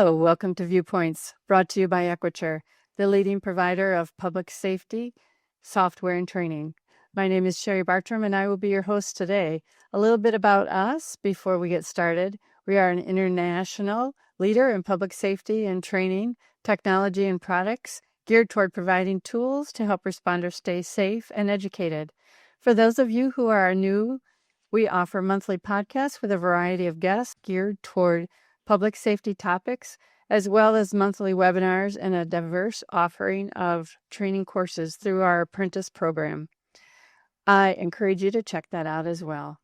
Hello, welcome to Viewpoints, brought to you by Equiture, the leading provider of public safety, software, and training. My name is Cherie Bartram, and I will be your host today. A little bit about us before we get started. We are an international leader in public safety and training, technology, and products geared toward providing tools to help responders stay safe and educated. For those of you who are new, we offer monthly podcasts with a variety of guests geared toward public safety topics, as well as monthly webinars and a diverse offering of training courses through our apprentice program. I encourage you to check that out as well.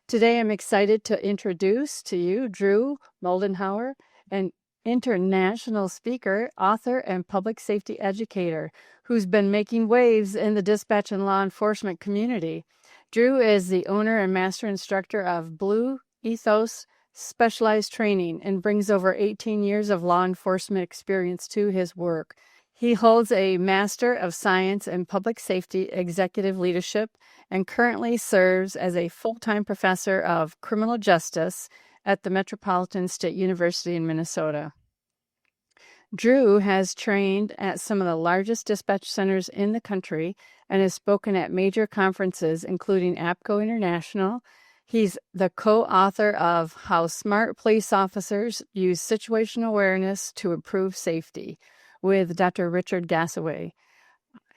Today, I'm excited to introduce to you Drew Moldenhauer, an international speaker, author, and public safety educator who's been making waves in the dispatch and law enforcement community. Drew is the owner and master instructor of Blue Ethos Specialized Training and brings over 18 years of law enforcement experience to his work. He holds a Master of Science in Public Safety Executive Leadership and currently serves as a full-time professor of criminal justice at the Metropolitan State University in Minnesota. Drew has trained at some of the largest dispatch centers in the country and has spoken at major conferences, including APCO International. He's the co-author of How Smart Police Officers Use Situational Awareness to Improve Safety with Dr. Richard Gassaway.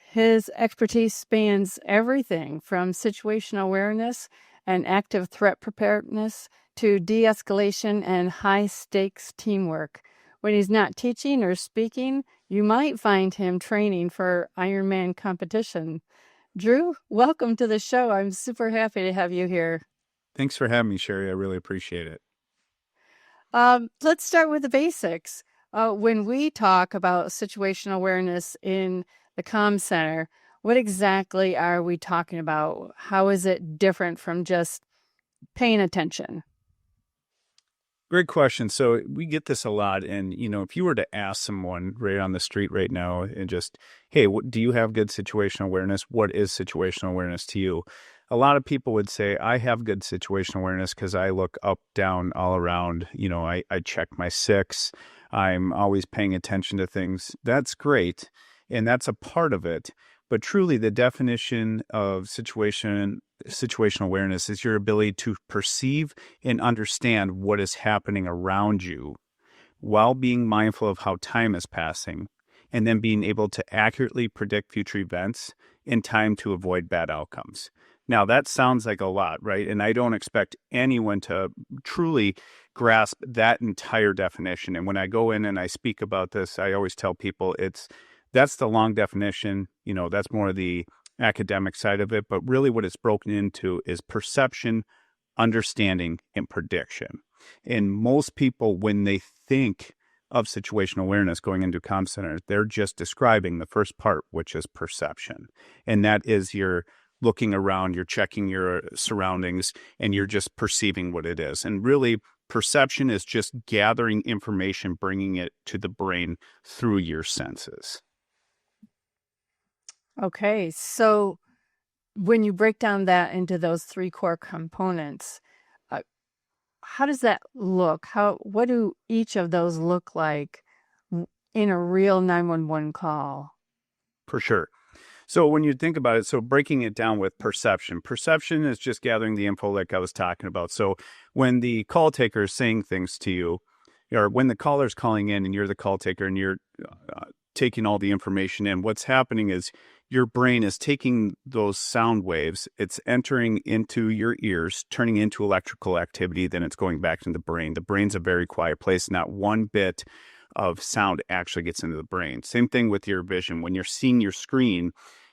His expertise spans everything from situational awareness and active threat preparedness to de-escalation and high-stakes teamwork. When he's not teaching or speaking, you might find him training for Ironman competition. Drew, welcome to the show. I'm super happy to have you here. Thanks for having me, Cherie. I really appreciate it. Let's start with the basics. When we talk about situational awareness in the comm center, what exactly are we talking about? How is it different from just paying attention? Great question. So we get this a lot. And, if you were to ask someone right on the street right now and just, hey, do you have good situational awareness? What is situational awareness to you? A lot of people would say, I have good situational awareness because I look up, down, all around. I check my six. I'm always paying attention to things. That's great. And that's a part of it. But truly, the definition of situational awareness is your ability to perceive and understand what is happening around you while being mindful of how time is passing, and then being able to accurately predict future events in time to avoid bad outcomes. Now, that sounds like a lot, right? And I don't expect anyone to truly grasp that entire definition. And when I go in and I speak about this, I always tell people that's the long definition. That's more of the academic side of it. But really what it's broken into is perception, understanding, and prediction. And most people, when they think of situational awareness going into comm centers, they're just describing the first part, which is perception. And that is your looking around, you're checking your surroundings, and you're just perceiving what it is. And really, perception is just gathering information, bringing it to the brain through your senses. Okay, so when you break down that into those three core components, how does that look? What do each of those look like in a real 911 call? For sure. So when you think about it, so breaking it down with perception is just gathering the info like I was talking about. So when the call taker is saying things to you, or when the caller's calling in and you're the call taker and you're taking all the information in, what's happening is your brain is taking those sound waves, it's entering into your ears, turning into electrical activity, then it's going back into the brain. The brain's a very quiet place. Not one bit of sound actually gets into the brain. Same thing with your vision. When you're seeing your screen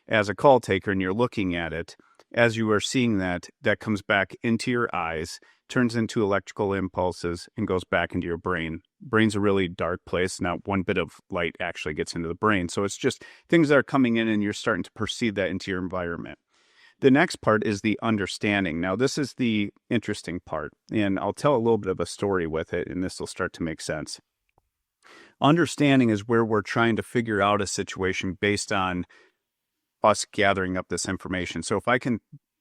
as a call taker and you're looking at it, as you are seeing that comes back into your eyes, turns into electrical impulses, and goes back into your brain. Brain's a really dark place. Not one bit of light actually gets into the brain. So it's just things that are coming in and you're starting to perceive that into your environment. The next part is the understanding. Now, this is the interesting part, and I'll tell a little bit of a story with it, and this will start to make sense. Understanding is where we're trying to figure out a situation based on us gathering up this information. So if I can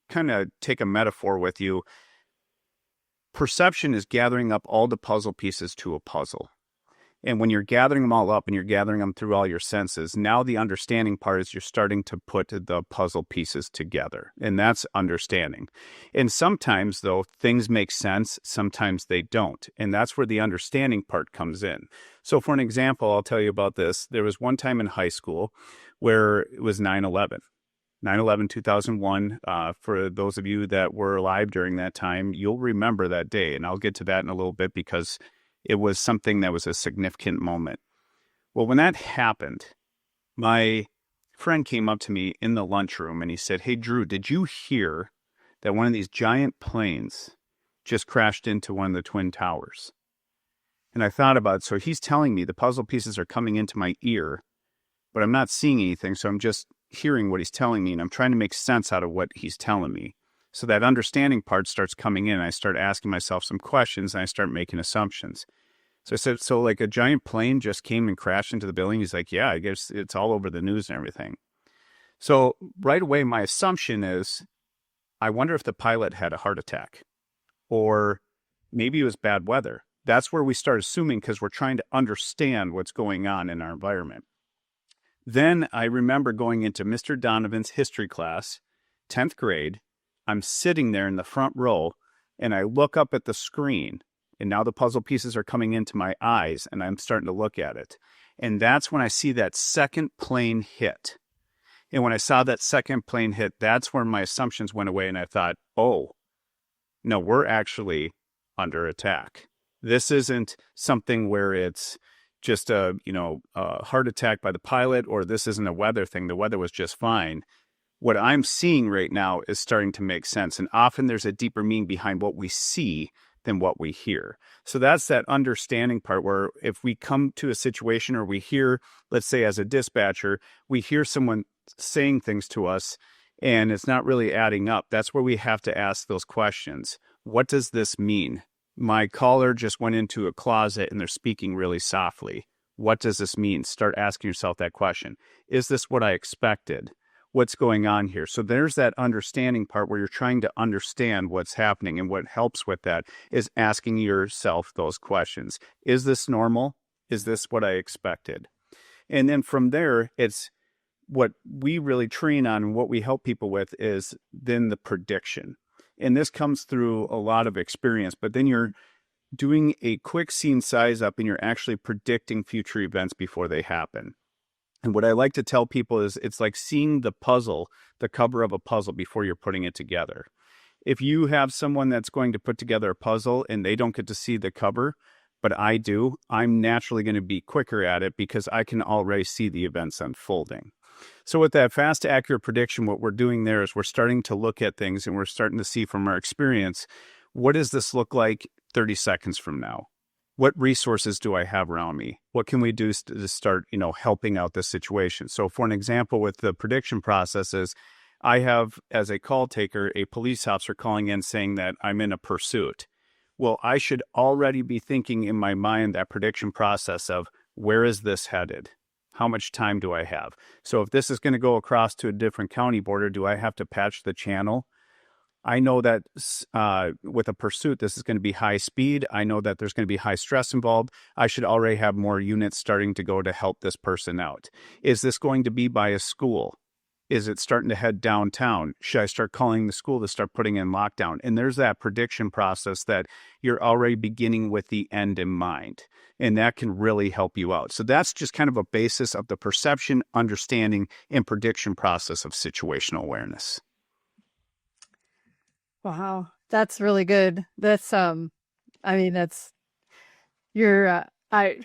kind of take a metaphor with you, perception is gathering up all the puzzle pieces to a puzzle. And when you're gathering them all up and you're gathering them through all your senses, now the understanding part is you're starting to put the puzzle pieces together. And that's understanding. And sometimes, though, things make sense. Sometimes they don't. And that's where the understanding part comes in. So for an example, I'll tell you about this. There was one time in high school where it was 9/11. 9/11, 2001. For those of you that were alive during that time, you'll remember that day. And I'll get to that in a little bit because it was something that was a significant moment. Well, when that happened, my friend came up to me in the lunchroom and he said, "Hey, Drew, did you hear that one of these giant planes just crashed into one of the Twin Towers?" And I thought about it. So he's telling me the puzzle pieces are coming into my ear, but I'm not seeing anything. So I'm just hearing what he's telling me, and I'm trying to make sense out of what he's telling me. So that understanding part starts coming in. I start asking myself some questions, and I start making assumptions. So I said, "So like a giant plane just came and crashed into the building?" He's like, "Yeah, I guess it's all over the news and everything." So right away, my assumption is, I wonder if the pilot had a heart attack, or maybe it was bad weather. That's where we start assuming because we're trying to understand what's going on in our environment. Then I remember going into Mr. Donovan's history class, 10th grade. I'm sitting there in the front row, and I look up at the screen, and now the puzzle pieces are coming into my eyes, and I'm starting to look at it. And that's when I see that second plane hit. And when I saw that second plane hit, that's where my assumptions went away, and I thought, oh, no, we're actually under attack. This isn't something where it's just a heart attack by the pilot, or this isn't a weather thing. The weather was just fine. What I'm seeing right now is starting to make sense. And often there's a deeper meaning behind what we see than what we hear. So that's that understanding part where if we come to a situation or we hear, let's say as a dispatcher, we hear someone saying things to us and it's not really adding up, that's where we have to ask those questions. What does this mean? My caller just went into a closet and they're speaking really softly. What does this mean? Start asking yourself that question. Is this what I expected? What's going on here? So there's that understanding part where you're trying to understand what's happening. And what helps with that is asking yourself those questions. Is this normal? Is this what I expected? And then from there, it's what we really train on and what we help people with is then the prediction. And this comes through a lot of experience, but then you're doing a quick scene size up and you're actually predicting future events before they happen. And what I like to tell people is it's like seeing the puzzle, the cover of a puzzle before you're putting it together. If you have someone that's going to put together a puzzle and they don't get to see the cover, but I do, I'm naturally going to be quicker at it because I can already see the events unfolding. So with that fast, accurate prediction, what we're doing there is we're starting to look at things and we're starting to see from our experience, what does this look like 30 seconds from now? What resources do I have around me? What can we do to start, helping out this situation? So for an example with the prediction processes, I have, as a call taker, a police officer calling in saying that I'm in a pursuit. Well, I should already be thinking in my mind that prediction process of where is this headed? How much time do I have? So if this is going to go across to a different county border, do I have to patch the channel? I know that with a pursuit, this is going to be high speed. I know that there's going to be high stress involved. I should already have more units starting to go to help this person out. Is this going to be by a school? Is it starting to head downtown? Should I start calling the school to start putting in lockdown? And there's that prediction process that you're already beginning with the end in mind. And that can really help you out. So that's just kind of a basis of the perception, understanding, and prediction process of situational awareness. Wow, that's really good. That's that's you're I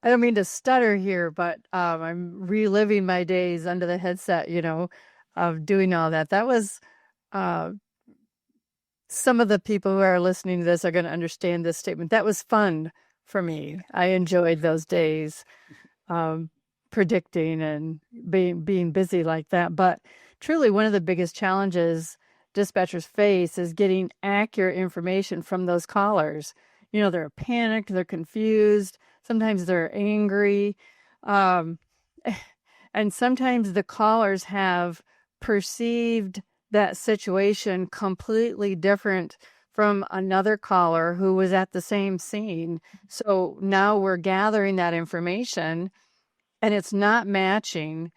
don't mean to stutter here, but I'm reliving my days under the headset, of doing all that. That was some of the people who are listening to this are going to understand this statement. That was fun for me. I enjoyed those days, predicting and being busy like that. But truly, one of the biggest challenges dispatchers face is getting accurate information from those callers. They're panicked, they're confused, sometimes they're angry. And sometimes the callers have perceived that situation completely different from another caller who was at the same scene. So now we're gathering that information and it's not matching.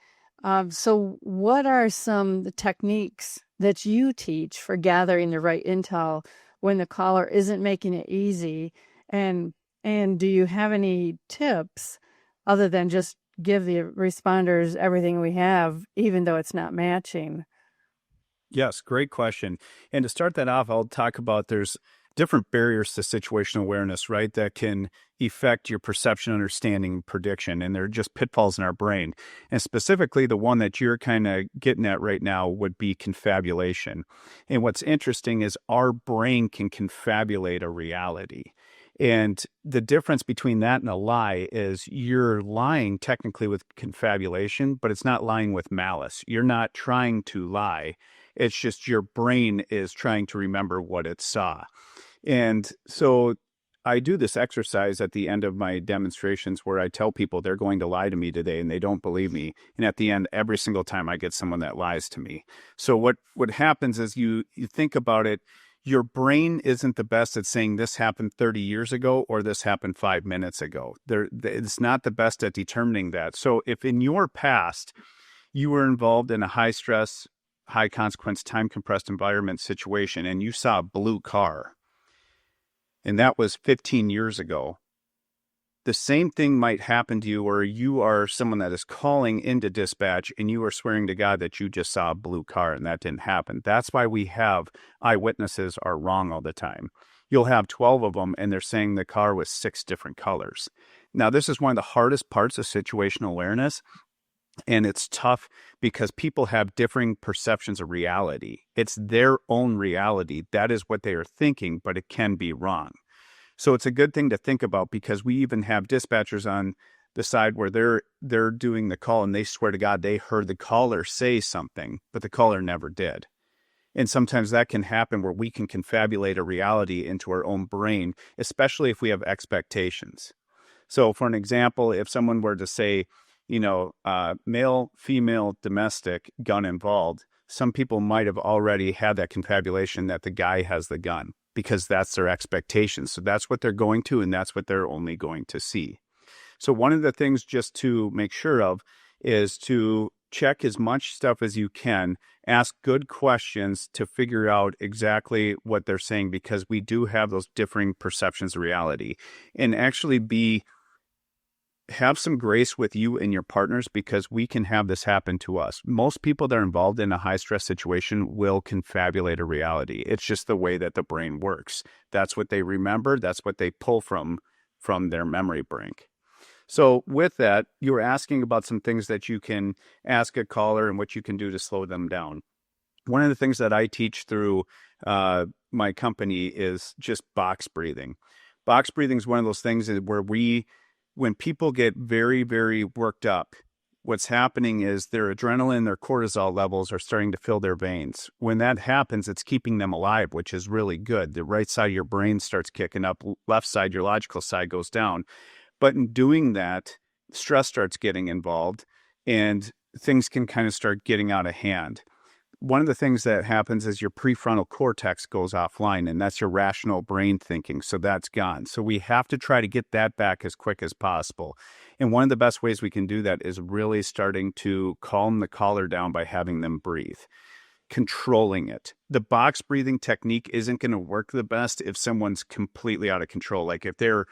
So what are some techniques that you teach for gathering the right intel when the caller isn't making it easy? And do you have any tips other than just give the responders everything we have, even though it's not matching? Yes, great question. And to start that off, I'll talk about there's different barriers to situational awareness, right? That can affect your perception, understanding, prediction. And they're just pitfalls in our brain. And specifically, the one that you're kind of getting at right now would be confabulation. And what's interesting is our brain can confabulate a reality. And the difference between that and a lie is you're lying technically with confabulation, but it's not lying with malice. You're not trying to lie. It's just your brain is trying to remember what it saw. And so I do this exercise at the end of my demonstrations where I tell people they're going to lie to me today and they don't believe me. And at the end, every single time I get someone that lies to me. So what happens is you think about it. Your brain isn't the best at saying this happened 30 years ago or this happened 5 minutes ago. It's not the best at determining that. So if in your past you were involved in a high stress, high consequence, time compressed environment situation and you saw a blue car, and that was 15 years ago, the same thing might happen to you, or you are someone that is calling into dispatch and you are swearing to God that you just saw a blue car and that didn't happen. That's why we have eyewitnesses are wrong all the time. You'll have 12 of them and they're saying the car was 6 different colors. Now, this is one of the hardest parts of situational awareness. And it's tough because people have differing perceptions of reality. It's their own reality. That is what they are thinking, but it can be wrong. So it's a good thing to think about because we even have dispatchers on the side where they're doing the call and they swear to God they heard the caller say something, but the caller never did. And sometimes that can happen where we can confabulate a reality into our own brain, especially if we have expectations. So for an example, if someone were to say, male, female, domestic, gun involved, some people might have already had that confabulation that the guy has the gun because that's their expectation. So that's what they're going to, and that's what they're only going to see. So one of the things just to make sure of is to check as much stuff as you can, ask good questions to figure out exactly what they're saying, because we do have those differing perceptions of reality, and actually have some grace with you and your partners, because we can have this happen to us. Most people that are involved in a high stress situation will confabulate a reality. It's just the way that the brain works. That's what they remember. That's what they pull from their memory bank. So with that, you were asking about some things that you can ask a caller and what you can do to slow them down. One of the things that I teach through my company is just box breathing. Box breathing is one of those things where when people get very, very worked up, what's happening is their adrenaline, their cortisol levels are starting to fill their veins. When that happens, it's keeping them alive, which is really good. The right side of your brain starts kicking up, left side, your logical side goes down. But in doing that, stress starts getting involved and things can kind of start getting out of hand. One of the things that happens is your prefrontal cortex goes offline, and that's your rational brain thinking. So that's gone. So we have to try to get that back as quick as possible. And one of the best ways we can do that is really starting to calm the caller down by having them breathe, controlling it. The box breathing technique isn't going to work the best if someone's completely out of control. Like if they're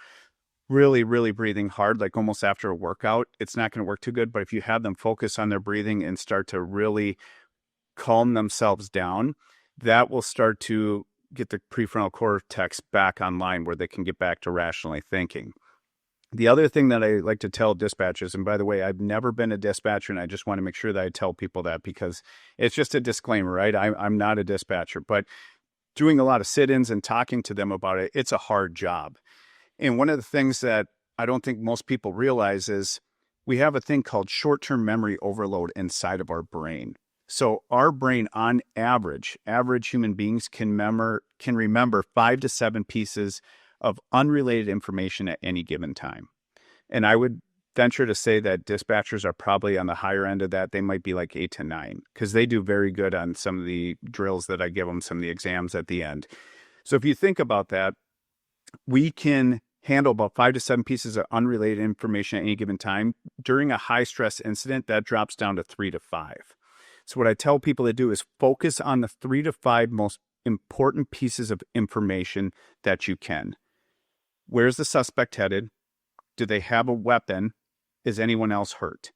really, really breathing hard, like almost after a workout, it's not going to work too good. But if you have them focus on their breathing and start to really calm themselves down, that will start to get the prefrontal cortex back online where they can get back to rationally thinking. The other thing that I like to tell dispatchers, and by the way, I've never been a dispatcher, and I just want to make sure that I tell people that because it's just a disclaimer, right? I'm not a dispatcher, but doing a lot of sit-ins and talking to them about it, it's a hard job. And one of the things that I don't think most people realize is we have a thing called short-term memory overload inside of our brain. So our brain, on average human beings can remember 5 to 7 pieces of unrelated information at any given time. And I would venture to say that dispatchers are probably on the higher end of that. They might be like 8 to 9 because they do very good on some of the drills that I give them, some of the exams at the end. So if you think about that, we can handle about 5 to 7 pieces of unrelated information at any given time. During a high stress incident, that drops down to 3 to 5. So what I tell people to do is focus on the 3 to 5 most important pieces of information that you can. Where's the suspect headed? Do they have a weapon? Is anyone else hurt?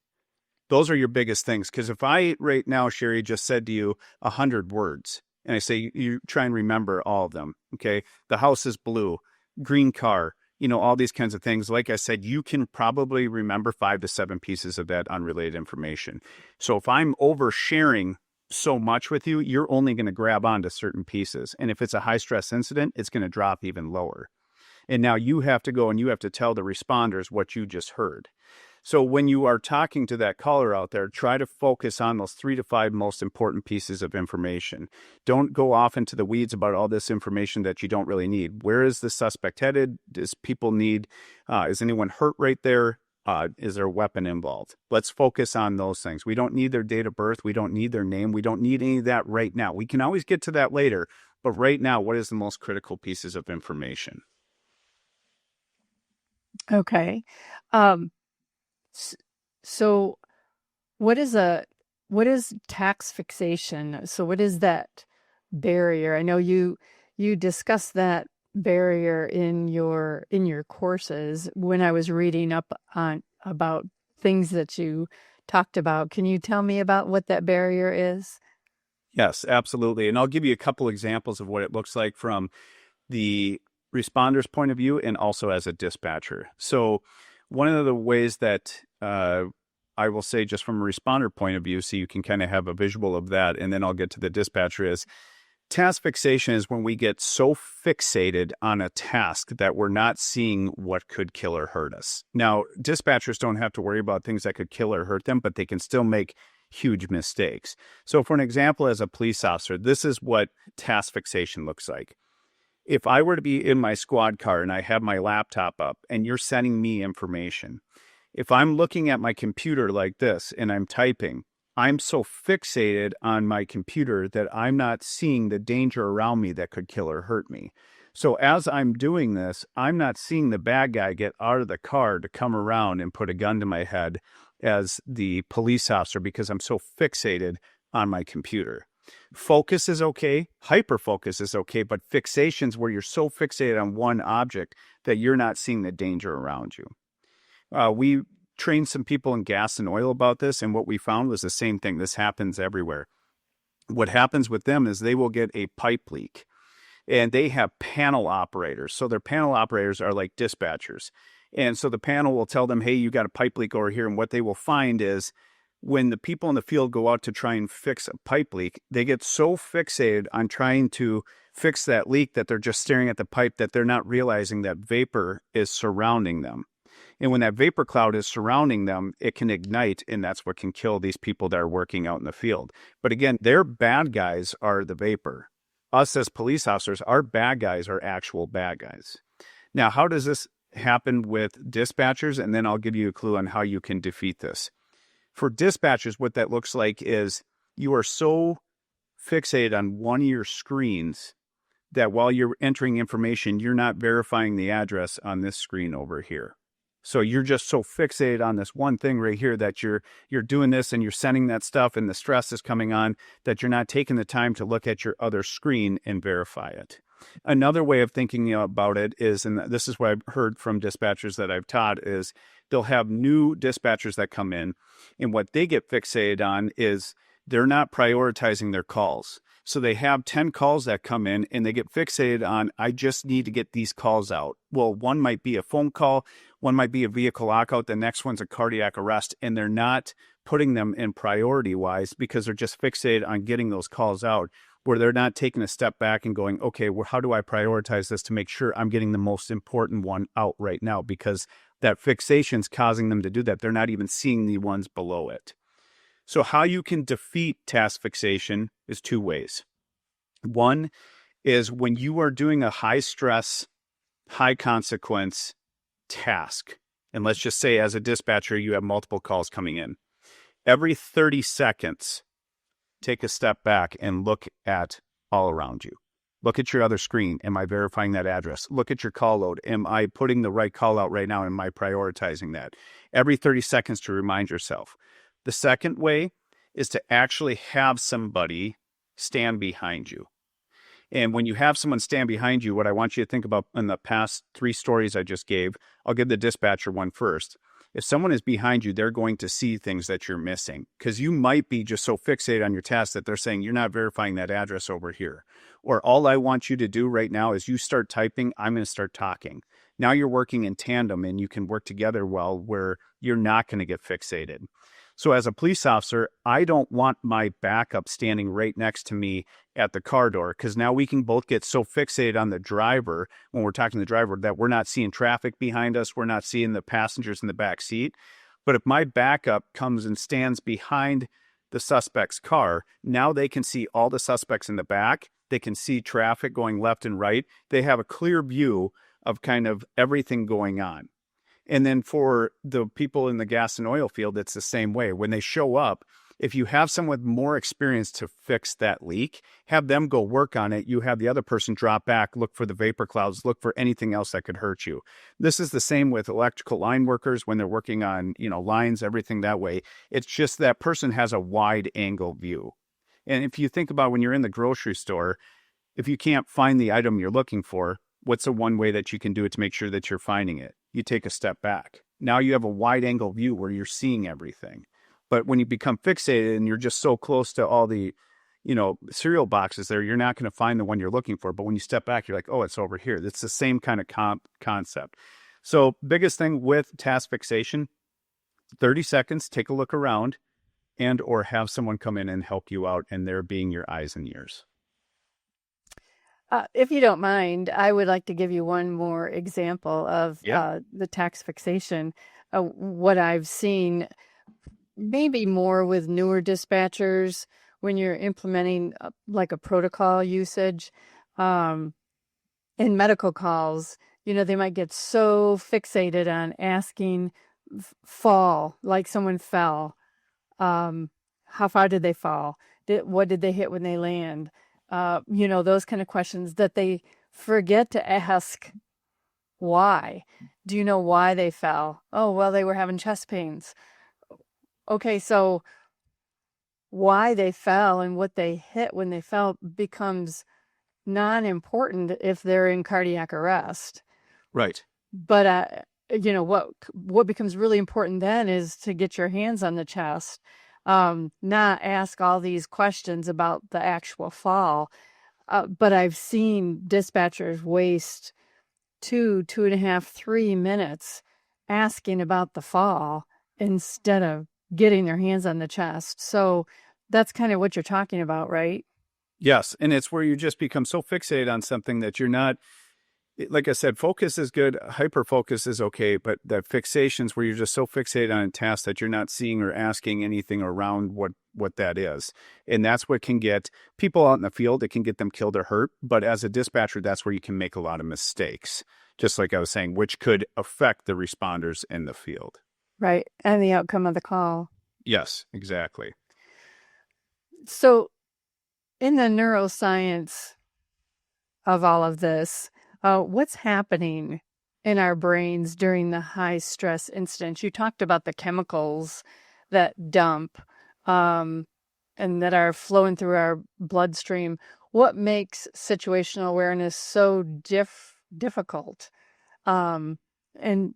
Those are your biggest things. Because if I right now, Cherie, just said to you 100 words, and I say you try and remember all of them, okay? The house is blue, green car, all these kinds of things. Like I said, you can probably remember 5 to 7 pieces of that unrelated information. So if I'm oversharing so much with you, you're only going to grab onto certain pieces. And if it's a high stress incident, it's going to drop even lower. And now you have to go and you have to tell the responders what you just heard. So when you are talking to that caller out there, try to focus on those 3 to 5 most important pieces of information. Don't go off into the weeds about all this information that you don't really need. Where is the suspect headed? Does people need, is anyone hurt right there? Is there a weapon involved? Let's focus on those things. We don't need their date of birth. We don't need their name. We don't need any of that right now. We can always get to that later. But right now, what is the most critical pieces of information? Okay. Um, so what is tax fixation? So what is that barrier? I know you discussed that barrier in your courses when I was reading up on about things that you talked about. Can you tell me about what that barrier is? Yes, absolutely. And I'll give you a couple examples of what it looks like from the responder's point of view and also as a dispatcher. So one of the ways that I will say just from a responder point of view, so you can kind of have a visual of that, and then I'll get to the dispatcher, is task fixation is when we get so fixated on a task that we're not seeing what could kill or hurt us. Now, dispatchers don't have to worry about things that could kill or hurt them, but they can still make huge mistakes. So for an example, as a police officer, this is what task fixation looks like. If I were to be in my squad car and I have my laptop up and you're sending me information, if I'm looking at my computer like this and I'm typing, I'm so fixated on my computer that I'm not seeing the danger around me that could kill or hurt me. So as I'm doing this, I'm not seeing the bad guy get out of the car to come around and put a gun to my head as the police officer because I'm so fixated on my computer. Focus is okay, hyperfocus is okay, but fixation's where you're so fixated on one object that you're not seeing the danger around you. We trained some people in gas and oil about this, and what we found was the same thing. This happens everywhere. What happens with them is they will get a pipe leak, and they have panel operators. So their panel operators are like dispatchers. And so the panel will tell them, hey, you got a pipe leak over here. And what they will find is when the people in the field go out to try and fix a pipe leak, they get so fixated on trying to fix that leak that they're just staring at the pipe that they're not realizing that vapor is surrounding them. And when that vapor cloud is surrounding them, it can ignite, and that's what can kill these people that are working out in the field. But again, their bad guys are the vapor. Us as police officers, our bad guys are actual bad guys. Now, how does this happen with dispatchers? And then I'll give you a clue on how you can defeat this. For dispatchers, what that looks like is you are so fixated on one of your screens that while you're entering information, you're not verifying the address on this screen over here. So you're just so fixated on this one thing right here that you're doing this and you're sending that stuff and the stress is coming on that you're not taking the time to look at your other screen and verify it. Another way of thinking about it is, and this is what I've heard from dispatchers that I've taught, is they'll have new dispatchers that come in, and what they get fixated on is they're not prioritizing their calls. So they have 10 calls that come in and they get fixated on, I just need to get these calls out. Well, one might be a phone call, one might be a vehicle lockout, the next one's a cardiac arrest, and they're not putting them in priority wise because they're just fixated on getting those calls out, where they're not taking a step back and going, okay, well, how do I prioritize this to make sure I'm getting the most important one out right now? Because that fixation's causing them to do that. They're not even seeing the ones below it. So how you can defeat task fixation is two ways. One is when you are doing a high stress, high consequence task, and let's just say as a dispatcher, you have multiple calls coming in. Every 30 seconds, take a step back and look at all around you. Look at your other screen. Am I verifying that address? Look at your call load. Am I putting the right call out right now? Am I prioritizing that? Every 30 seconds to remind yourself. The second way is to actually have somebody stand behind you. And when you have someone stand behind you, what I want you to think about in the past 3 stories I just gave, I'll give the dispatcher one first. If someone is behind you, they're going to see things that you're missing because you might be just so fixated on your task that they're saying, you're not verifying that address over here. Or all I want you to do right now is you start typing, I'm going to start talking. Now you're working in tandem and you can work together well where you're not going to get fixated. So as a police officer, I don't want my backup standing right next to me at the car door because now we can both get so fixated on the driver when we're talking to the driver that we're not seeing traffic behind us. We're not seeing the passengers in the back seat. But if my backup comes and stands behind the suspect's car, now they can see all the suspects in the back. They can see traffic going left and right. They have a clear view of kind of everything going on. And then for the people in the gas and oil field, it's the same way. When they show up, if you have someone with more experience to fix that leak, have them go work on it. You have the other person drop back, look for the vapor clouds, look for anything else that could hurt you. This is the same with electrical line workers when they're working on, lines, everything that way. It's just that person has a wide angle view. And if you think about when you're in the grocery store, if you can't find the item you're looking for, what's the one way that you can do it to make sure that you're finding it? You take a step back. Now you have a wide angle view where you're seeing everything. But when you become fixated and you're just so close to all the, cereal boxes there, you're not going to find the one you're looking for. But when you step back, you're like, oh, it's over here. It's the same kind of concept. So biggest thing with task fixation, 30 seconds, take a look around and or have someone come in and help you out and they're being your eyes and ears. If you don't mind, I would like to give you one more example of the task fixation. What I've seen, maybe more with newer dispatchers, when you're implementing like a protocol usage in medical calls, they might get so fixated on asking fall, like someone fell. How far did they fall? What did they hit when they land? Those kind of questions that they forget to ask. Why? Do you know why they fell? Oh, well, they were having chest pains. Okay, so why they fell and what they hit when they fell becomes non-important if they're in cardiac arrest. Right. But, what becomes really important then is to get your hands on the chest. Not ask all these questions about the actual fall. But I've seen dispatchers waste 2.5, 3 minutes asking about the fall instead of getting their hands on the chest. So that's kind of what you're talking about, right? Yes. And it's where you just become so fixated on something that you're not, like I said, focus is good. Hyper focus is okay. But the fixations where you're just so fixated on a task that you're not seeing or asking anything around what that is. And that's what can get people out in the field. It can get them killed or hurt. But as a dispatcher, that's where you can make a lot of mistakes, just like I was saying, which could affect the responders in the field. Right. And the outcome of the call. Yes, exactly. So in the neuroscience of all of this, what's happening in our brains during the high stress incidents? You talked about the chemicals that dump and that are flowing through our bloodstream. What makes situational awareness so difficult? And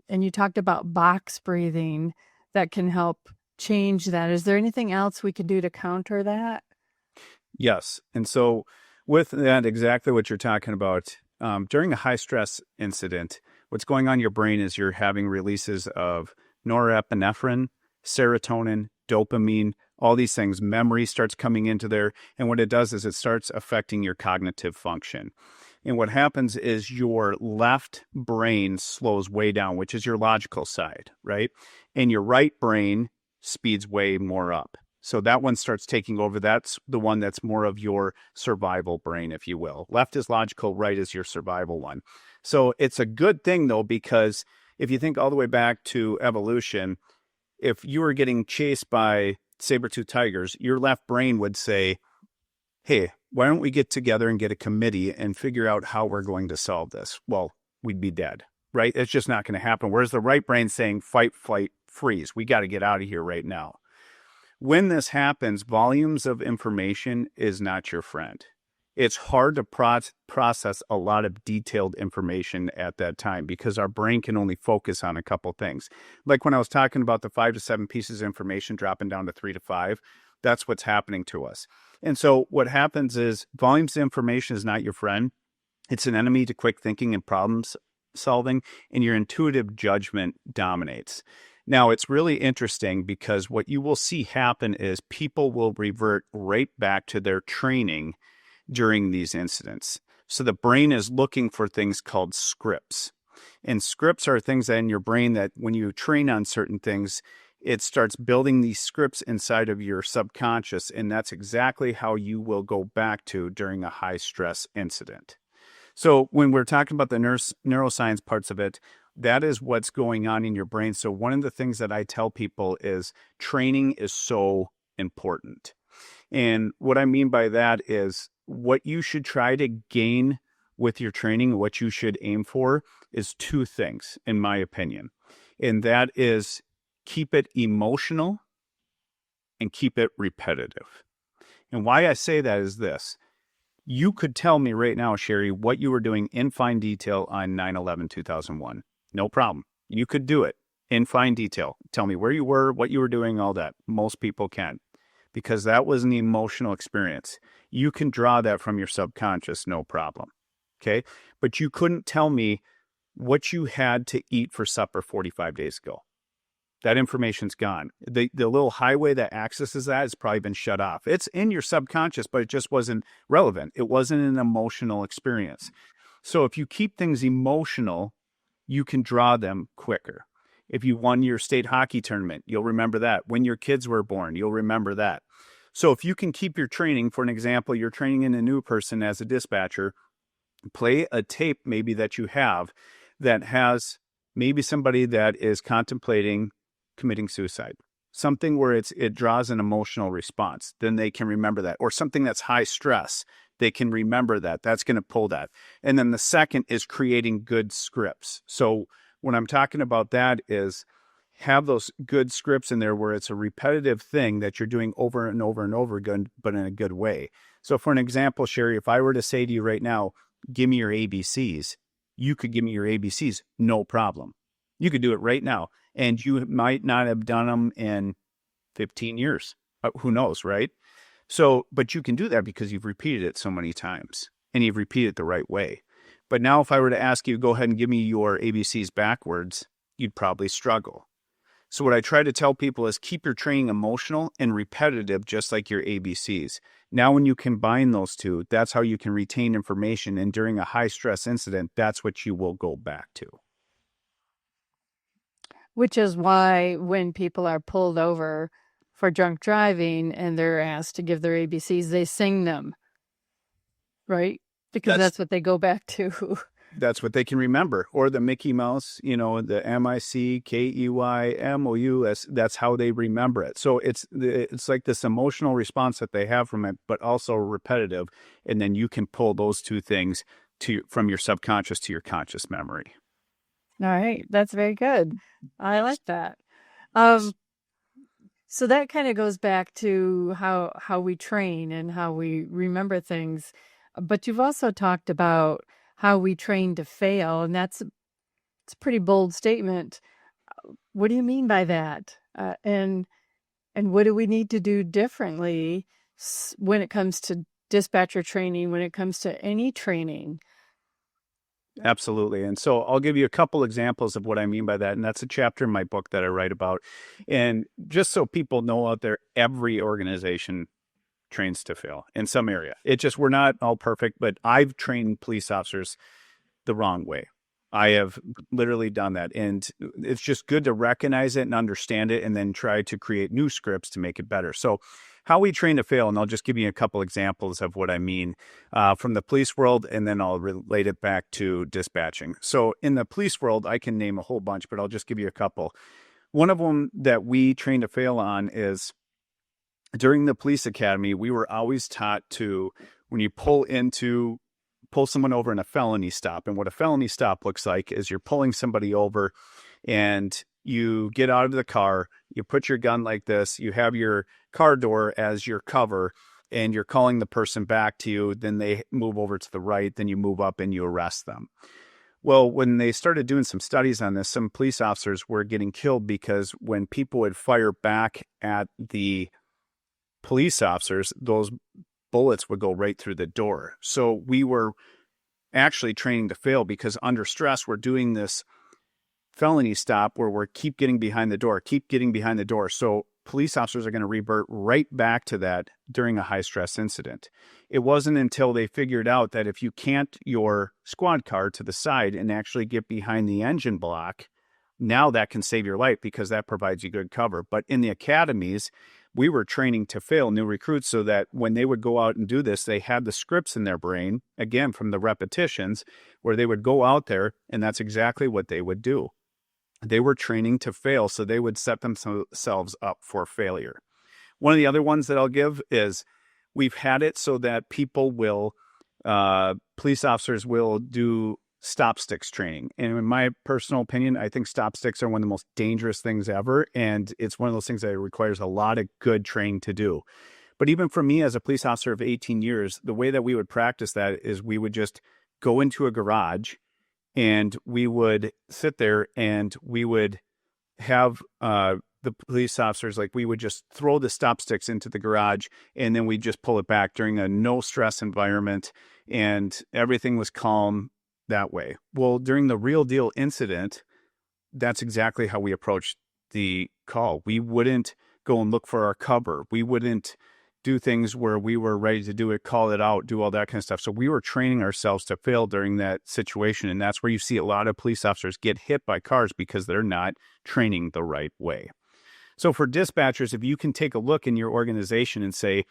you talked about box breathing that can help change that. Is there anything else we can do to counter that? Yes. And so with that, exactly what you're talking about, during a high stress incident, what's going on in your brain is you're having releases of norepinephrine, serotonin, dopamine, all these things. Memory starts coming into there. And what it does is it starts affecting your cognitive function. And what happens is your left brain slows way down, which is your logical side, right? And your right brain speeds way more up. So that one starts taking over. That's the one that's more of your survival brain, if you will. Left is logical, right is your survival one. So it's a good thing, though, because if you think all the way back to evolution, if you were getting chased by saber-toothed tigers, your left brain would say, hey, why don't we get together and get a committee and figure out how we're going to solve this? Well, we'd be dead, right? It's just not going to happen. Whereas the right brain saying fight, flight, freeze. We got to get out of here right now. When this happens, volumes of information is not your friend. It's hard to process a lot of detailed information at that time because our brain can only focus on a couple things. Like when I was talking about the 5 to 7 pieces of information dropping down to 3 to 5, that's what's happening to us. And so what happens is volumes of information is not your friend. It's an enemy to quick thinking and problem solving, and your intuitive judgment dominates. Now, it's really interesting because what you will see happen is people will revert right back to their training during these incidents. So the brain is looking for things called scripts. And scripts are things that in your brain that when you train on certain things, it starts building these scripts inside of your subconscious. And that's exactly how you will go back to during a high stress incident. So when we're talking about the neuroscience parts of it, that is what's going on in your brain. So one of the things that I tell people is training is so important. And what I mean by that is what you should try to gain with your training, what you should aim for is 2 things, in my opinion. And that is keep it emotional and keep it repetitive. And why I say that is this. You could tell me right now, Cherie, what you were doing in fine detail on 9/11/2001. No problem. You could do it in fine detail. Tell me where you were, what you were doing, all that. Most people can, because that was an emotional experience. You can draw that from your subconscious, no problem. Okay. But you couldn't tell me what you had to eat for supper 45 days ago. That information's gone. The little highway that accesses that has probably been shut off. It's in your subconscious, but it just wasn't relevant. It wasn't an emotional experience. So if you keep things emotional, you can draw them quicker. If you won your state hockey tournament, you'll remember that. When your kids were born, you'll remember that. So if you can keep your training, for an example, you're training in a new person as a dispatcher, play a tape maybe that you have that has maybe somebody that is contemplating committing suicide, something where it draws an emotional response, then they can remember that. Or something that's high stress, they can remember that. That's going to pull that. And then the second is creating good scripts. So when I'm talking about that is have those good scripts in there where it's a repetitive thing that you're doing over and over and over again, but in a good way. So for an example, Cherie, if I were to say to you right now, give me your ABCs, you could give me your ABCs, no problem. You could do it right now. And you might not have done them in 15 years. Who knows, right? So, but you can do that because you've repeated it so many times and you've repeated it the right way. But now if I were to ask you, go ahead and give me your ABCs backwards, you'd probably struggle. So what I try to tell people is keep your training emotional and repetitive, just like your ABCs. Now, when you combine those two, that's how you can retain information. And during a high stress incident, that's what you will go back to. Which is why when people are pulled over for drunk driving and they're asked to give their ABCs, they sing them, right? Because that's what they go back to. That's what they can remember. Or the Mickey Mouse, the MICKEYMOUS, that's how they remember it. So it's like this emotional response that they have from it, but also repetitive. And then you can pull those 2 things from your subconscious to your conscious memory. All right. That's very good. I like that. So that kind of goes back to how we train and how we remember things. But you've also talked about how we train to fail, and it's a pretty bold statement. What do you mean by that? And what do we need to do differently when it comes to dispatcher training, when it comes to any training? Absolutely. And so I'll give you a couple examples of what I mean by that. And that's a chapter in my book that I write about. And just so people know out there, every organization trains to fail in some area. We're not all perfect, but I've trained police officers the wrong way. I have literally done that. And it's just good to recognize it and understand it and then try to create new scripts to make it better. So how we train to fail, and I'll just give you a couple examples of what I mean from the police world, and then I'll relate it back to dispatching. So in the police world, I can name a whole bunch, but I'll just give you a couple. One of them that we train to fail on is during the police academy, we were always taught to, when you pull someone over in a felony stop. And what a felony stop looks like is you're pulling somebody over and you get out of the car, you put your gun like this, you have your car door as your cover, and you're calling the person back to you. Then they move over to the right, then you move up and you arrest them. Well, when they started doing some studies on this, some police officers were getting killed because when people would fire back at the police officers, those bullets would go right through the door. So we were actually training to fail because under stress, we're doing this felony stop where we're keep getting behind the door. So police officers are going to revert right back to that during a high stress incident. It wasn't until they figured out that if you cant your squad car to the side and actually get behind the engine block, now that can save your life because that provides you good cover. But in the academies, we were training to fail new recruits so that when they would go out and do this, they had the scripts in their brain, again, from the repetitions, where they would go out there and that's exactly what they would do. They were training to fail, so they would set themselves up for failure. One of the other ones that I'll give is we've had it so that police officers will do stop sticks training. And in my personal opinion, I think stop sticks are one of the most dangerous things ever. And it's one of those things that requires a lot of good training to do. But even for me as a police officer of 18 years, the way that we would practice that is we would just go into a garage and we would sit there and we would have the police officers, like we would just throw the stop sticks into the garage and then we'd just pull it back during a no stress environment and everything was calm that way. Well, during the real deal incident, that's exactly how we approached the call. We wouldn't go and look for our cover. We wouldn't do things where we were ready to do it, call it out, do all that kind of stuff. So we were training ourselves to fail during that situation. And that's where you see a lot of police officers get hit by cars because they're not training the right way. So for dispatchers, if you can take a look in your organization and say,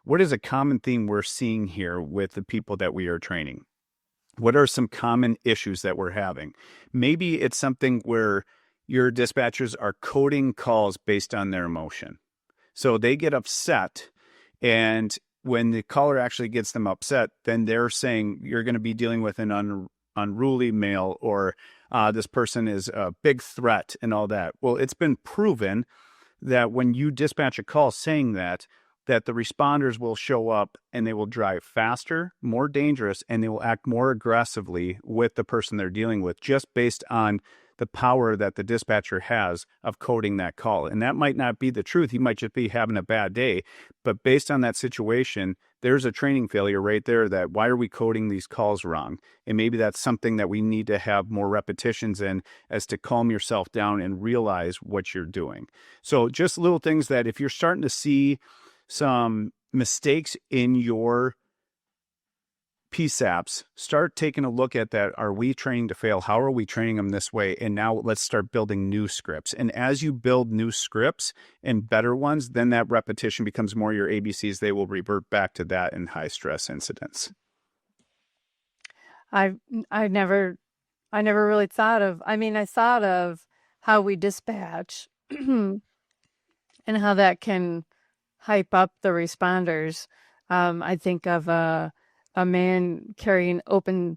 what is a common theme we're seeing here with the people that we are training? What are some common issues that we're having? Maybe it's something where your dispatchers are coding calls based on their emotion. So they get upset, and when the caller actually gets them upset, then they're saying you're going to be dealing with an unruly male, or this person is a big threat and all that. Well, it's been proven that when you dispatch a call saying that the responders will show up and they will drive faster, more dangerous, and they will act more aggressively with the person they're dealing with just based on the power that the dispatcher has of coding that call. And that might not be the truth. He might just be having a bad day. But based on that situation, there's a training failure right there that why are we coding these calls wrong? And maybe that's something that we need to have more repetitions in as to calm yourself down and realize what you're doing. So just little things that if you're starting to see some mistakes in your PSAPs, start taking a look at that. Are we training to fail? How are we training them this way? And now let's start building new scripts. And as you build new scripts and better ones, then that repetition becomes more your ABCs. They will revert back to that in high stress incidents. I never really thought of, I thought of how we dispatch and how that can hype up the responders. I think of a man carrying open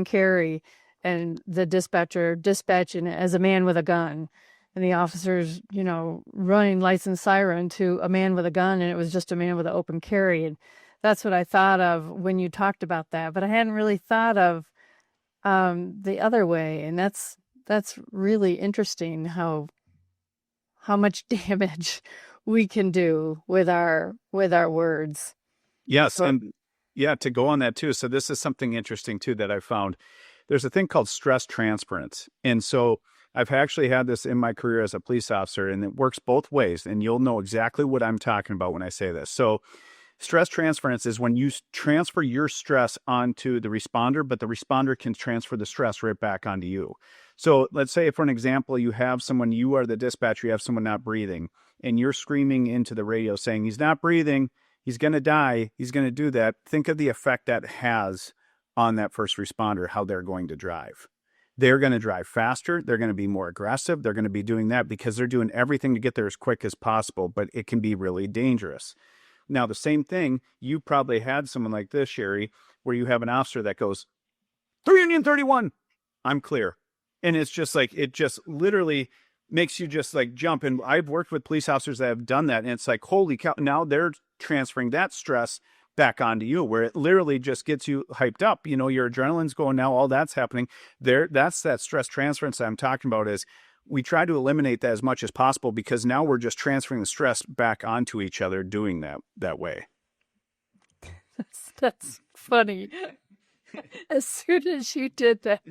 carry and the dispatcher dispatching it as a man with a gun, and the officers, running lights and siren to a man with a gun, and it was just a man with an open carry. And that's what I thought of when you talked about that, but I hadn't really thought of the other way. And that's really interesting how much damage we can do with our words. Yes. And yeah, to go on that too. So this is something interesting too that I found. There's a thing called stress transference. And so I've actually had this in my career as a police officer, and it works both ways. And you'll know exactly what I'm talking about when I say this. So stress transference is when you transfer your stress onto the responder, but the responder can transfer the stress right back onto you. So let's say, for an example, you have someone, you are the dispatcher, you have someone not breathing, and you're screaming into the radio saying, he's not breathing, he's going to die, he's going to do that. Think of the effect that has on that first responder, how they're going to drive. They're going to drive faster. They're going to be more aggressive. They're going to be doing that because they're doing everything to get there as quick as possible, but it can be really dangerous. Now, the same thing, you probably had someone like this, Cherie, where you have an officer that goes, 3 Union 31, I'm clear. And it's just like, it just literally makes you just like jump. And I've worked with police officers that have done that. And it's like, holy cow, now they're transferring that stress back onto you, where it literally just gets you hyped up. You know, your adrenaline's going now, all that's happening there. That's that stress transference that I'm talking about. Is we try to eliminate that as much as possible, because now we're just transferring the stress back onto each other doing that way. That's funny. As soon as you did that,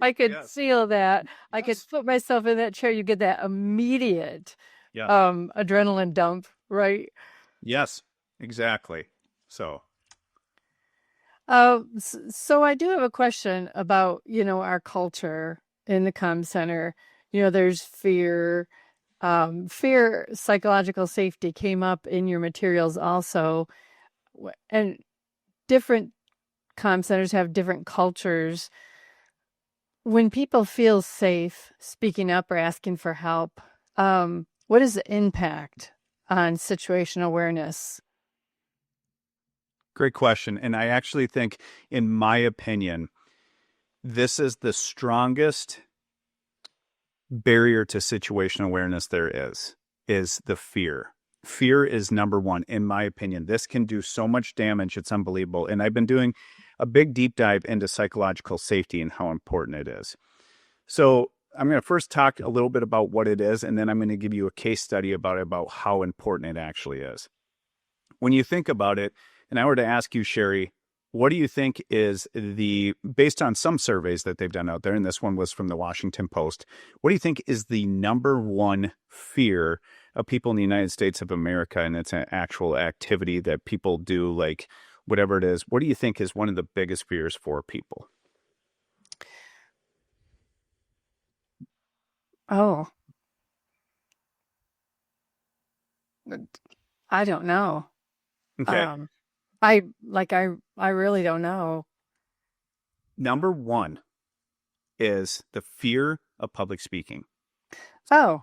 I could feel that. I could put myself in that chair. You get that immediate adrenaline dump, right? Yes, exactly. So I do have a question about, our culture in the comm center. There's fear. Fear, psychological safety came up in your materials also. And different comm centers have different cultures. When people feel safe speaking up or asking for help, what is the impact on situational awareness? great question. And I actually think, in my opinion, this is the strongest barrier to situational awareness there is the fear. Fear is number one, in my opinion. This can do so much damage. It's unbelievable. And I've been doing a big deep dive into psychological safety and how important it is. So I'm going to first talk a little bit about what it is, and then I'm going to give you a case study about how important it actually is. When you think about it, and I were to ask you, Cherie, what do you think is based on some surveys that they've done out there, and this one was from the Washington Post, what do you think is the number one fear of people in the United States of America? And it's an actual activity that people do, like whatever it is. What do you think is one of the biggest fears for people? Oh, I don't know. Okay. I really don't know. Number one is the fear of public speaking. Oh,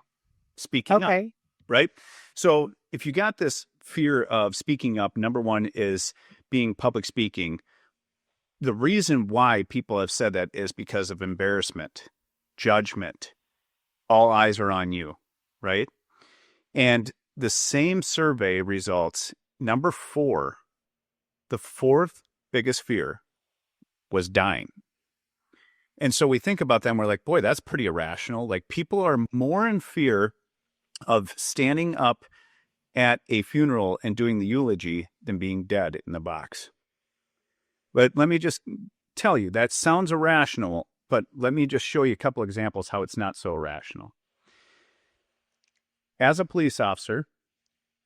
Speaking up, okay. right? So if you got this fear of speaking up, number one is being public speaking. The reason why people have said that is because of embarrassment, judgment. All eyes are on you, right? And the same survey results, number four, the fourth biggest fear was dying. And so we think about that and we're like, boy, that's pretty irrational. Like, people are more in fear of standing up at a funeral and doing the eulogy than being dead in the box. But let me just tell you, that sounds irrational, but let me just show you a couple examples how it's not so irrational. As a police officer,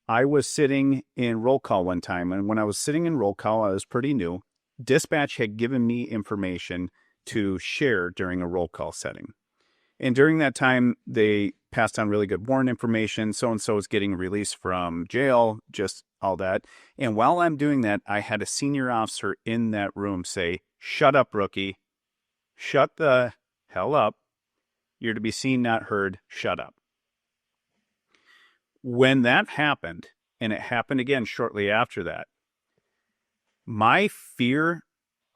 I was sitting in roll call one time, and when I was sitting in roll call, I was pretty new. Dispatch had given me information to share during a roll call setting. And during that time, they passed on really good warrant information. So-and-so is getting released from jail, just all that. And while I'm doing that, I had a senior officer in that room say, "Shut up, rookie. Shut the hell up. You're to be seen, not heard. Shut up." When that happened, and it happened again shortly after that, my fear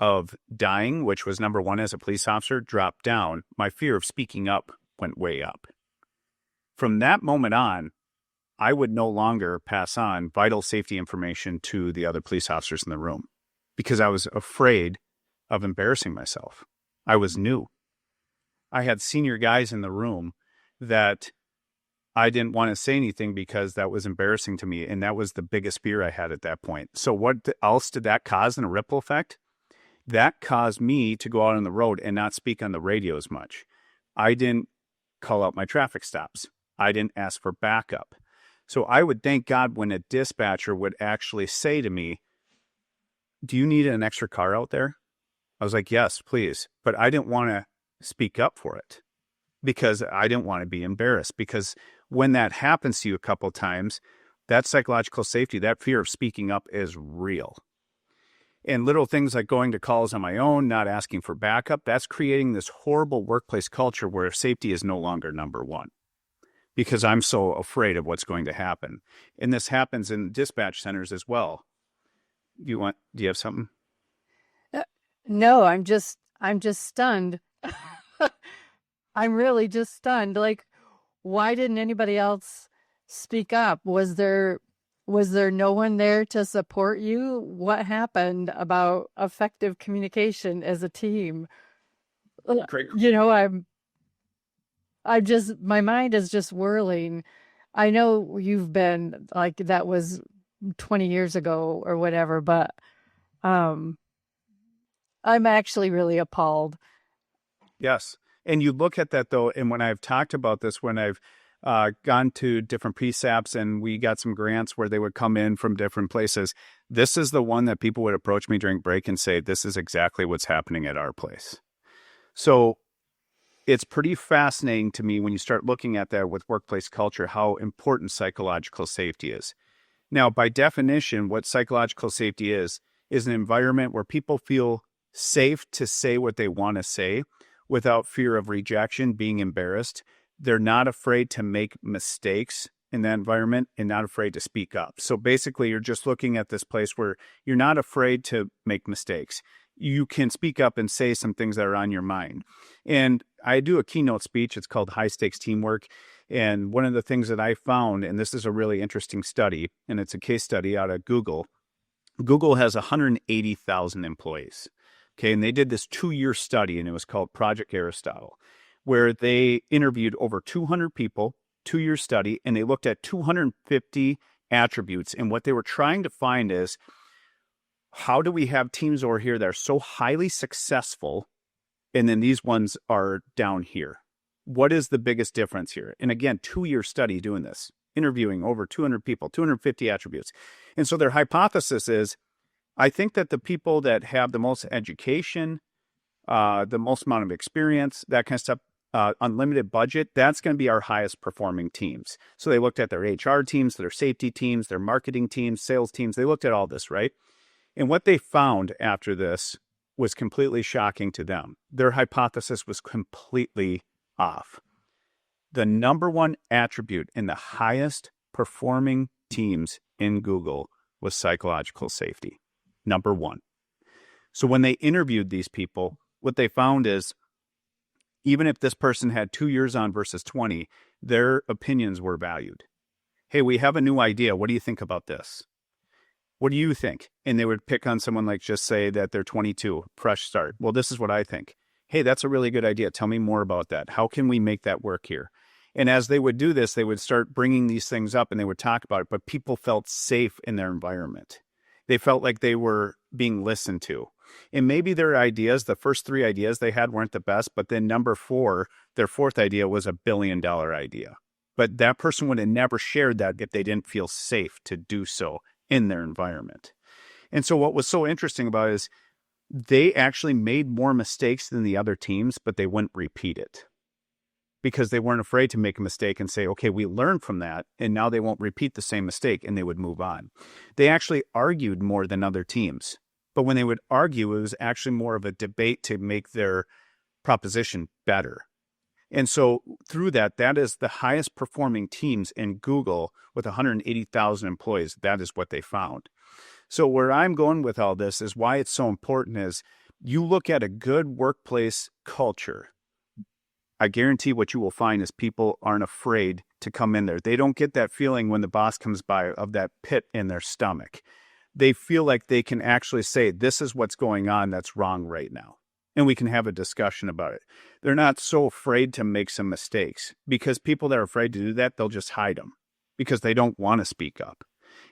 of dying, which was number one as a police officer, dropped down. My fear of speaking up went way up. From that moment on, I would no longer pass on vital safety information to the other police officers in the room because I was afraid of embarrassing myself. I was new. I had senior guys in the room that I didn't want to say anything because that was embarrassing to me. And that was the biggest fear I had at that point. So what else did that cause in a ripple effect? That caused me to go out on the road and not speak on the radio as much. I didn't call out my traffic stops. I didn't ask for backup. So I would thank God when a dispatcher would actually say to me, "Do you need an extra car out there?" I was like, "Yes, please." But I didn't want to speak up for it because I didn't want to be embarrassed. Because when that happens to you a couple times, that psychological safety, that fear of speaking up is real. And little things like going to calls on my own, not asking for backup, that's creating this horrible workplace culture where safety is no longer number one. because I'm so afraid of what's going to happen. And this happens in dispatch centers as well. Do you have something? No, I'm just stunned. I'm really just stunned. Like, why didn't anybody else speak up? Was there no one there to support you? What happened about effective communication as a team? Great. You know, I'm just, my mind is just whirling. I know you've been like, that was 20 years ago or whatever, but um I'm actually really appalled. Yes. And you look at that though, and when I've talked about this, when I've gone to different PSAPs and we got some grants where they would come in from different places, this is the one that people would approach me during break and say, this is exactly what's happening at our place. So it's pretty fascinating to me when you start looking at that with workplace culture, how important psychological safety is. Now, by definition, what psychological safety is an environment where people feel safe to say what they want to say without fear of rejection, being embarrassed. They're not afraid to make mistakes in that environment and not afraid to speak up. So basically, you're just looking at this place where you're not afraid to make mistakes. You can speak up and say some things that are on your mind. And I do a keynote speech. It's called High Stakes Teamwork. And one of the things that I found, and this is a really interesting study, and it's a case study out of Google. Google has 180,000 employees. Okay, and they did this 2-year study, and it was called Project Aristotle, where they interviewed over 200 people, 2-year study, and they looked at 250 attributes. And what they were trying to find is, how do we have teams over here that are so highly successful, and then these ones are down here? What is the biggest difference here? And again, 2-year study doing this, interviewing over 200 people, 250 attributes. And so their hypothesis is, I think that the people that have the most education, the most amount of experience, that kind of stuff, unlimited budget, that's going to be our highest performing teams. So they looked at their HR teams, their safety teams, their marketing teams, sales teams. They looked at all this, right? And what they found after this was completely shocking to them. Their hypothesis was completely off. The number one attribute in the highest performing teams in Google was psychological safety. Number one. So when they interviewed these people, what they found is, even if this person had 2 years on versus 20, their opinions were valued. Hey, we have a new idea. What do you think about this? What do you think? And they would pick on someone like, just say that they're 22, fresh start. Well, this is what I think. Hey, that's a really good idea. Tell me more about that. How can we make that work here? And as they would do this, they would start bringing these things up and they would talk about it, but people felt safe in their environment. They felt like they were being listened to. And maybe their ideas, the first 3 ideas they had weren't the best, but then number 4, their 4th idea was $1 billion idea. But that person would have never shared that if they didn't feel safe to do so in their environment. And so what was so interesting about it is they actually made more mistakes than the other teams, but they wouldn't repeat it because they weren't afraid to make a mistake and say, okay, we learned from that, and now they won't repeat the same mistake, and they would move on. They actually argued more than other teams. But when they would argue, it was actually more of a debate to make their proposition better. And so through that, that is the highest performing teams in Google with 180,000 employees. That is what they found. So where I'm going with all this is why it's so important is you look at a good workplace culture. I guarantee what you will find is people aren't afraid to come in there. They don't get that feeling when the boss comes by of that pit in their stomach. They feel like they can actually say, this is what's going on that's wrong right now. And we can have a discussion about it. They're not so afraid to make some mistakes because people that are afraid to do that, they'll just hide them because they don't want to speak up.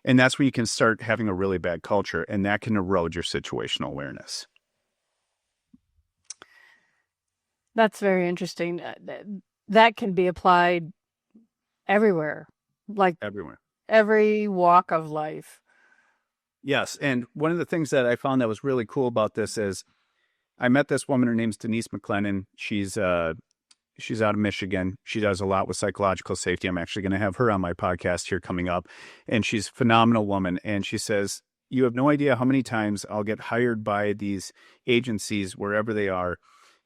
And that's where you can start having a really bad culture, and that can erode your situational awareness. That's very interesting. That can be applied everywhere, like Everywhere. every walk of life. Yes. And one of the things that I found that was really cool about this is I met this woman. Her name's Denise McLennan. She's out of Michigan. She does a lot with psychological safety. I'm actually going to have her on my podcast here coming up. And she's a phenomenal woman. And she says, you have no idea how many times I'll get hired by these agencies, wherever they are,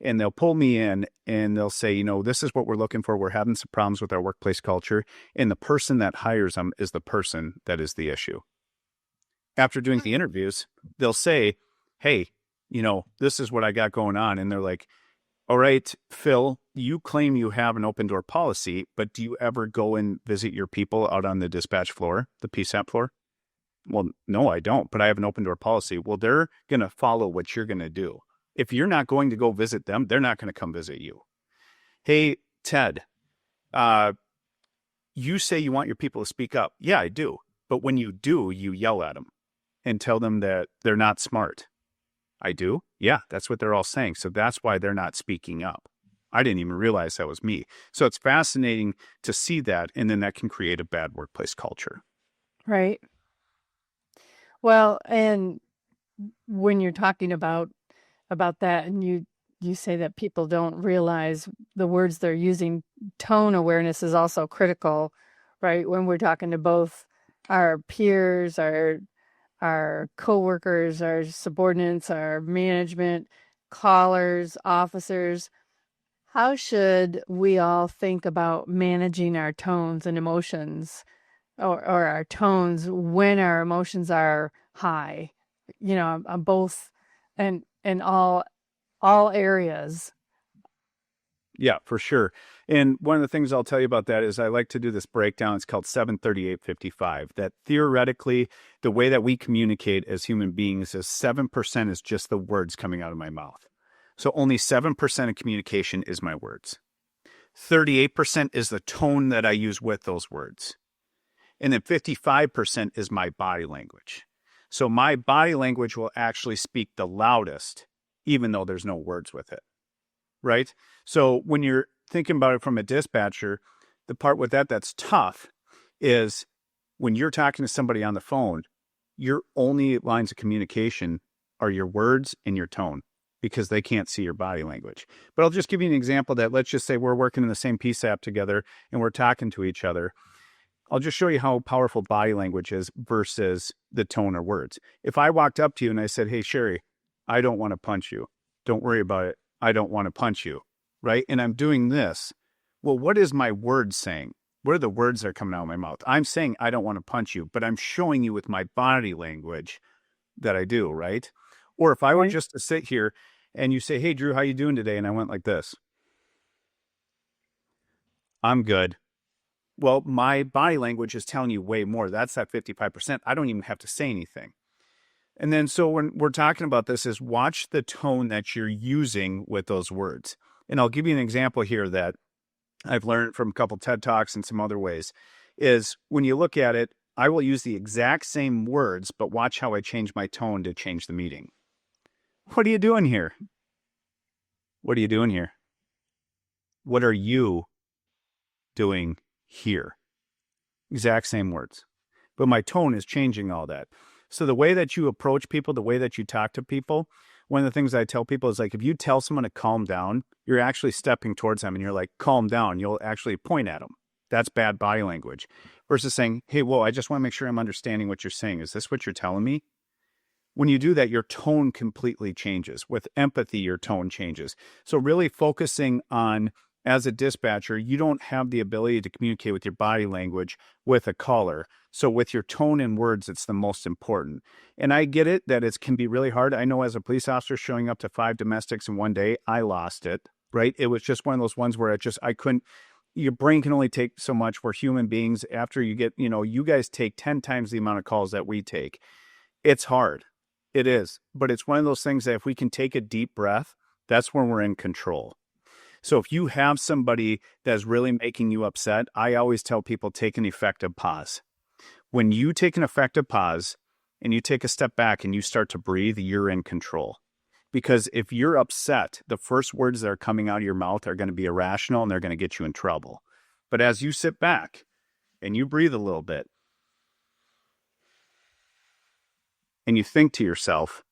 and they'll pull me in and they'll say, this is what we're looking for. We're having some problems with our workplace culture. And the person that hires them is the person that is the issue. After doing the interviews, they'll say, hey, this is what I got going on. And they're like, all right, Phil, you claim you have an open door policy, but do you ever go and visit your people out on the dispatch floor, the PSAP floor? Well, no, I don't, but I have an open door policy. Well, they're going to follow what you're going to do. If you're not going to go visit them, they're not going to come visit you. Hey, Ted, you say you want your people to speak up. Yeah, I do. But when you do, you yell at them and tell them that they're not smart. I do? Yeah, that's what they're all saying. So that's why they're not speaking up. I didn't even realize that was me. So it's fascinating to see that, and then that can create a bad workplace culture. Right. Well, and when you're talking about that, and you say that people don't realize the words they're using, tone awareness is also critical, right? When we're talking to both our peers, our coworkers, our subordinates, our management, callers, officers, how should we all think about managing our tones and emotions, or our tones when our emotions are high, on both and all areas? Yeah, for sure. And one of the things I'll tell you about that is I like to do this breakdown. It's called 73855. That theoretically, the way that we communicate as human beings is 7% is just the words coming out of my mouth. So only 7% of communication is my words. 38% is the tone that I use with those words. And then 55% is my body language. So my body language will actually speak the loudest, even though there's no words with it. Right? So when you're thinking about it from a dispatcher, the part with that's tough is when you're talking to somebody on the phone, your only lines of communication are your words and your tone, because they can't see your body language. But I'll just give you an example that, let's just say we're working in the same PSAP together and we're talking to each other. I'll just show you how powerful body language is versus the tone or words. If I walked up to you and I said, hey, Cherie, I don't want to punch you. Don't worry about it. I don't want to punch you, right? And I'm doing this. Well, what is my words saying? What are the words that are coming out of my mouth? I'm saying I don't want to punch you, but I'm showing you with my body language that I do, right? Or if I were just to sit here and you say, hey, Drew, how you doing today? And I went like this. I'm good. Well, my body language is telling you way more. That's that 55%. I don't even have to say anything. And then so when we're talking about this is watch the tone that you're using with those words. And I'll give you an example here that I've learned from a couple TED Talks and some other ways is when you look at it, I will use the exact same words, but watch how I change my tone to change the meeting. What are you doing here? What are you doing here? What are you doing here? Exact same words. But my tone is changing all that. So the way that you approach people, the way that you talk to people, one of the things I tell people is like, if you tell someone to calm down, you're actually stepping towards them and you're like, calm down. You'll actually point at them. That's bad body language. Versus saying, hey, whoa, I just want to make sure I'm understanding what you're saying. Is this what you're telling me? When you do that, your tone completely changes. With empathy, your tone changes. So really focusing on, as a dispatcher, you don't have the ability to communicate with your body language with a caller. So with your tone and words, it's the most important. And I get it that it can be really hard. I know as a police officer showing up to 5 domestics in one day, I lost it, right? It was just one of those ones where I couldn't, your brain can only take so much. We're human beings. After you get, you guys take 10 times the amount of calls that we take. It's hard. It is. But it's one of those things that if we can take a deep breath, that's when we're in control. So if you have somebody that's really making you upset, I always tell people take an effective pause. When you take an effective pause and you take a step back and you start to breathe, you're in control. Because if you're upset, the first words that are coming out of your mouth are going to be irrational and they're going to get you in trouble. But as you sit back and you breathe a little bit and you think to yourself,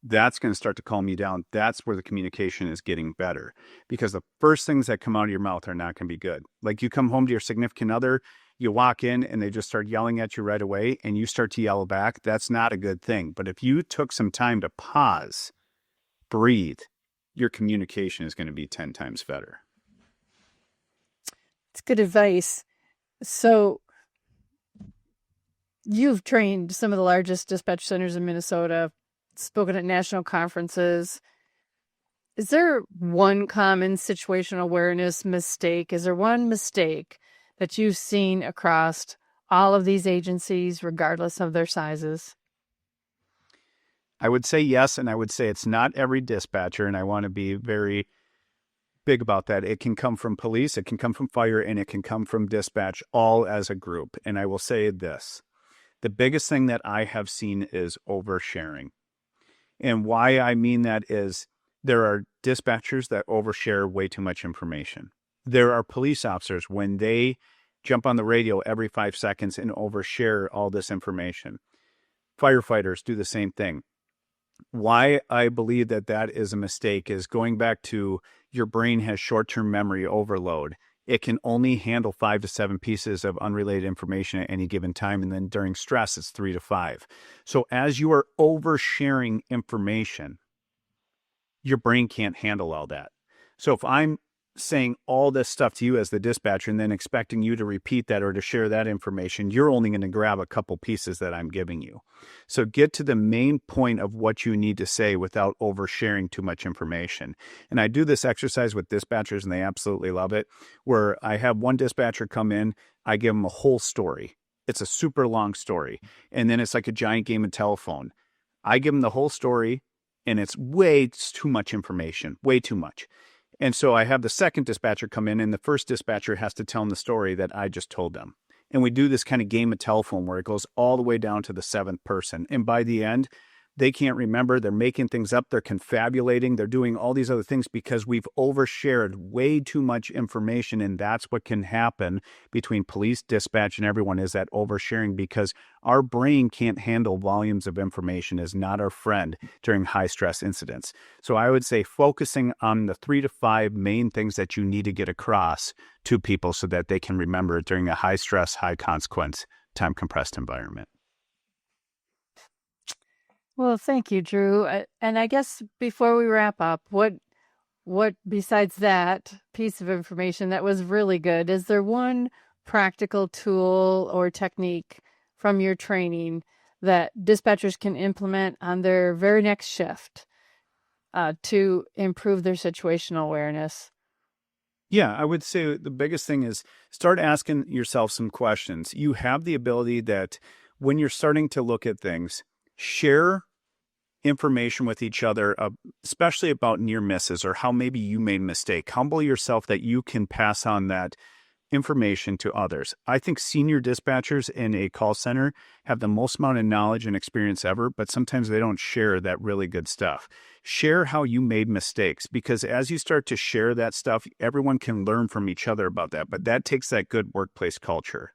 that's going to start to calm you down. That's where the communication is getting better, because the first things that come out of your mouth are not going to be good. Like you come home to your significant other, you walk in and they just start yelling at you right away and you start to yell back. That's not a good thing. But if you took some time to pause, breathe, your communication is going to be 10 times better. It's good advice. So you've trained some of the largest dispatch centers in Minnesota, spoken at national conferences. Is there one common situational awareness mistake? Is there one mistake that you've seen across all of these agencies, regardless of their sizes? I would say yes, and I would say it's not every dispatcher, and I want to be very big about that. It can come from police, it can come from fire, and it can come from dispatch, all as a group. And I will say this. The biggest thing that I have seen is oversharing. And why I mean that is there are dispatchers that overshare way too much information. There are police officers when they jump on the radio every 5 seconds and overshare all this information. Firefighters do the same thing. Why I believe that that is a mistake is going back to your brain has short-term memory overload. It can only handle 5 to 7 pieces of unrelated information at any given time. And then during stress, it's 3 to 5. So as you are oversharing information, your brain can't handle all that. So if I'm saying all this stuff to you as the dispatcher and then expecting you to repeat that or to share that information, you're only going to grab a couple pieces that I'm giving you. So get to the main point of what you need to say without oversharing too much information. And I do this exercise with dispatchers and they absolutely love it, where I have one dispatcher come in, I give them a whole story. It's a super long story. And then it's like a giant game of telephone. I give them the whole story and it's way too much information, way too much. And so I have the second dispatcher come in and the first dispatcher has to tell them the story that I just told them. And we do this kind of game of telephone where it goes all the way down to the 7th person. And by the end, they can't remember. They're making things up. They're confabulating. They're doing all these other things because we've overshared way too much information. And that's what can happen between police, dispatch, and everyone is that oversharing because our brain can't handle volumes of information, is not our friend during high stress incidents. So I would say focusing on the 3 to 5 main things that you need to get across to people so that they can remember it during a high stress, high consequence, time compressed environment. Well, thank you, Drew. And I guess before we wrap up, what besides that piece of information that was really good, is there one practical tool or technique from your training that dispatchers can implement on their very next shift to improve their situational awareness? Yeah, I would say the biggest thing is start asking yourself some questions. You have the ability that when you're starting to look at things, share information with each other, especially about near misses or how maybe you made a mistake. Humble yourself that you can pass on that information to others. I think senior dispatchers in a call center have the most amount of knowledge and experience ever, but sometimes they don't share that really good stuff. Share how you made mistakes, because as you start to share that stuff, everyone can learn from each other about that, but that takes that good workplace culture.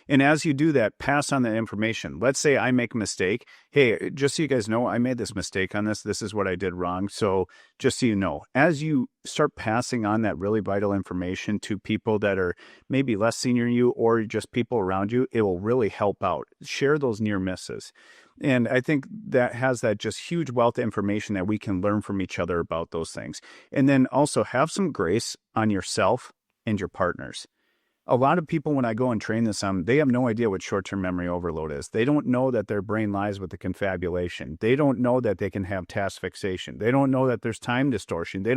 And as you do that, pass on the information. Let's say I make a mistake. Hey, just so you guys know, I made this mistake on this. This is what I did wrong. So just so you know, as you start passing on that really vital information to people that are maybe less senior than you or just people around you, it will really help out. Share those near misses. And I think that has that just huge wealth of information that we can learn from each other about those things. And then also have some grace on yourself and your partners. A lot of people, when I go and train this on, they have no idea what short-term memory overload is. They don't know that their brain lies with the confabulation. They don't know that they can have task fixation. They don't know that there's time distortion. They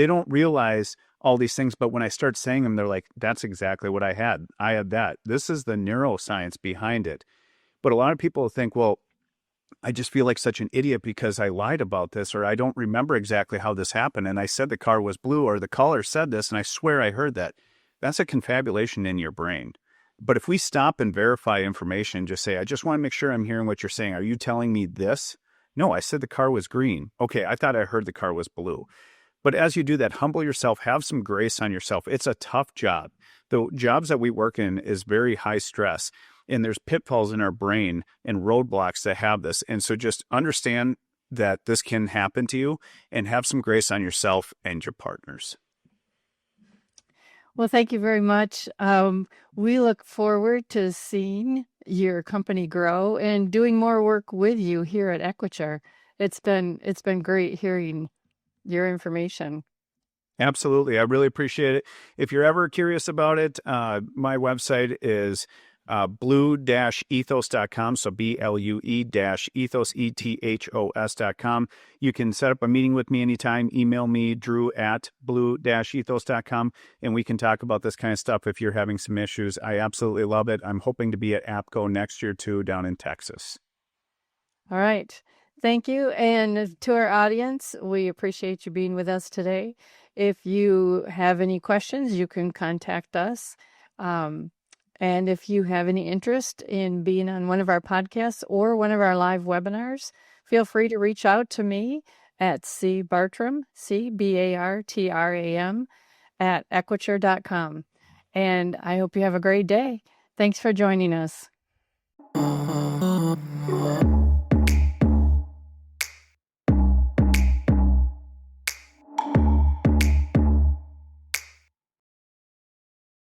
don't realize all these things. But when I start saying them, they're like, that's exactly what I had. I had that. This is the neuroscience behind it. But a lot of people think, well, I just feel like such an idiot because I lied about this, or I don't remember exactly how this happened. And I said the car was blue, or the caller said this, and I swear I heard that. That's a confabulation in your brain. But if we stop and verify information, just say, I just want to make sure I'm hearing what you're saying. Are you telling me this? No, I said the car was green. Okay, I thought I heard the car was blue. But as you do that, humble yourself, have some grace on yourself. It's a tough job. The jobs that we work in is very high stress, and there's pitfalls in our brain and roadblocks that have this. And so just understand that this can happen to you and have some grace on yourself and your partners. Well, thank you very much. We look forward to seeing your company grow and doing more work with you here at Equiture. It's been great hearing your information. Absolutely. I really appreciate it. If you're ever curious about it, my website is blue-ethos.com. So BLUE-ethos, ETHOS.com. You can set up a meeting with me anytime. Email me, drew@blue-ethos.com, and we can talk about this kind of stuff if you're having some issues. I absolutely love it. I'm hoping to be at APCO next year too, down in Texas. All right. Thank you. And to our audience, we appreciate you being with us today. If you have any questions, you can contact us. And if you have any interest in being on one of our podcasts or one of our live webinars, feel free to reach out to me at cbartram, CBARTRAM, at equiture.com. And I hope you have a great day. Thanks for joining us.